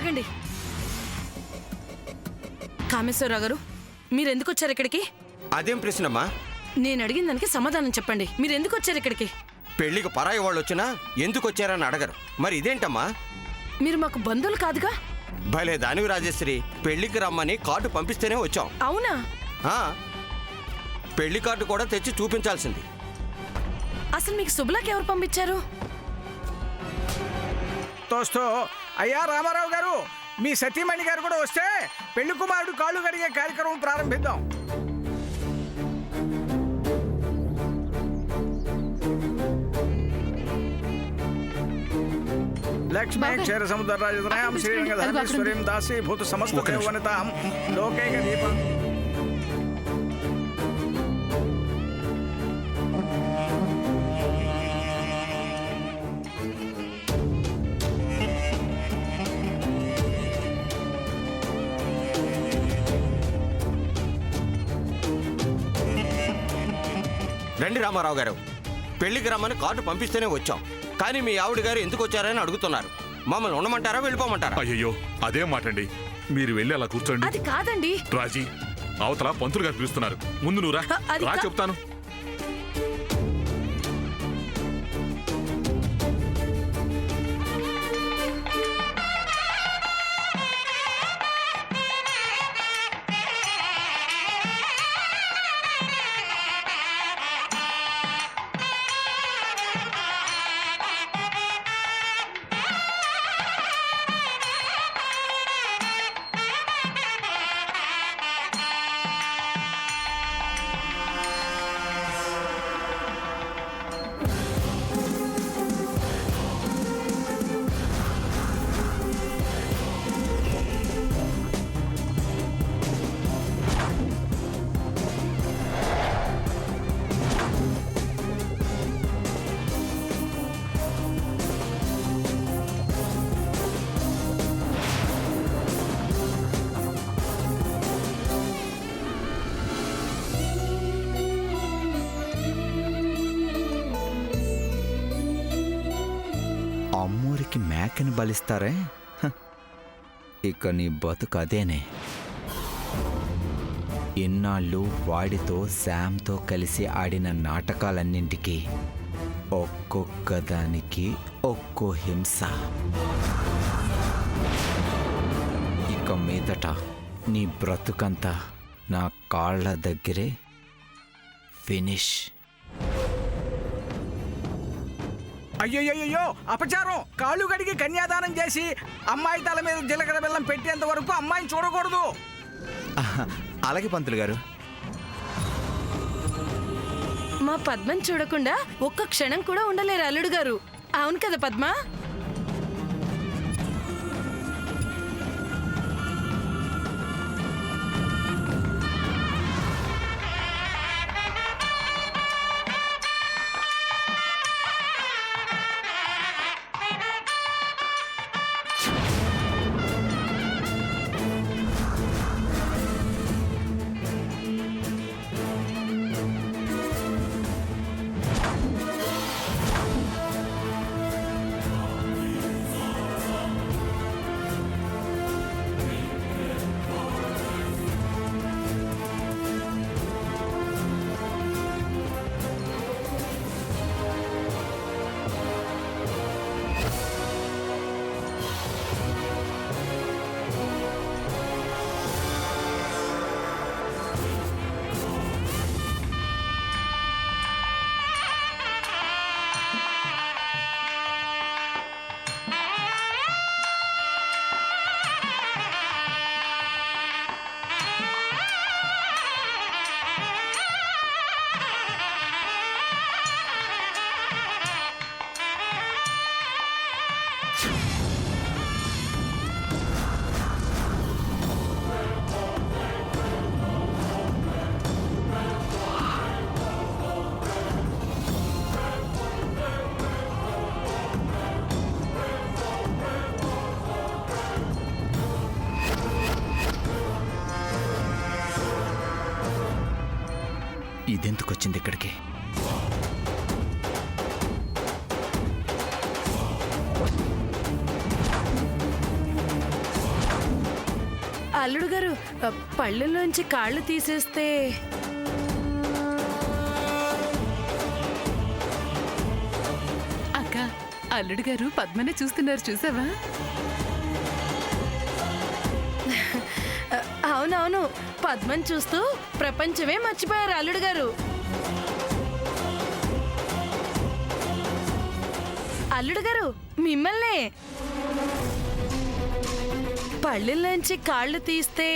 ఆగండి. కామేశ్వరరావు గారు, మీరెందుకు వచ్చారు ఇక్కడికి? అదేం ప్రశ్నమ్మా? నేను అడిగిన దానికి సమాధానం చెప్పండి. మీరెందుకు వచ్చారు ఇక్కడికి? పెళ్లికి పరాయి వాళ్ళు వచ్చినా ఎందుకు వచ్చారని అడగరు. మరి ఇదేంటమ్మా? మీరు మాకు బంధువులు కాదుగా? భలే దానివి రాజేశ్వరి. పెళ్లికి రమ్మని కార్డు పంపిస్తేనే వచ్చాం. అవునా? పెళ్లి కార్డు కూడా తెచ్చి చూపించాల్సింది. అసలు మీకు శుభలాకి ఎవరు పంపించారు? తోస్తో అయ్యా రామారావు గారు, మీ సతీమణి గారు కూడా వస్తే పెళ్లి కుమారుడు కాళ్ళు కడిగే కార్యక్రమం ప్రారంభిద్దాం. లక్ష్మీ క్షీర సముద్ర రాజధాని శ్రీరంగధర్మేశ్వరీం దాసీ భూత సమస్త దేవనితాం లోకైక దీపం. రండి రామారావు గారు, పెళ్లికి రమ్మని కార్డు పంపిస్తేనే వచ్చాం. కానీ మీ ఆవిడ గారు ఎందుకు వచ్చారని అడుగుతున్నారు. మమ్మల్ని ఉండమంటారా వెళ్ళిపోమంటారా? అయ్యో అదేం మాటండి, మీరు వెళ్ళి అలా కూర్చోండి. అది కాదండి రాజీ, అవతల పంతులు గారు పిలుస్తున్నారు. ముందు నువ్వు రా చెప్తాను. అమ్మూరికి మేకని బలిస్తారే, ఇక నీ బతుకు అదేనే. ఇన్నాళ్ళు వాడితో శామ్తో కలిసి ఆడిన నాటకాలన్నింటికి ఒక్కొక్క దానికి ఒక్కో హింస. ఇక మీదట నీ బ్రతుకంతా నా కాళ్ళ దగ్గరే ఫినిష్. అయ్యయ్యో అపచారం! కాళ్ళు కడిగి కన్యాదానం చేసి అమ్మాయి తల మీద జీలకర్ర బెల్లం పెట్టేంత వరకు అమ్మాయిని చూడకూడదు. అలాగే పంతులు గారు. మా పద్మని చూడకుండా ఒక్క క్షణం కూడా ఉండలేరు అల్లుడు గారు. అవును కదా పద్మ? ఇదెందుకు వచ్చింది ఇక్కడికి? అల్లుడు గారు పళ్ళల్లోంచి కాళ్ళు తీసేస్తే అక్క అల్లుడు గారు పద్మనే చూస్తున్నారు, చూసావా? అవునవును, పద్మని చూస్తూ ప్రపంచమే మర్చిపోయారు అల్లుడు గారు. అల్లుడు గారు మిమ్మల్నే. పళ్ళల్లోంచి కాళ్ళు తీస్తే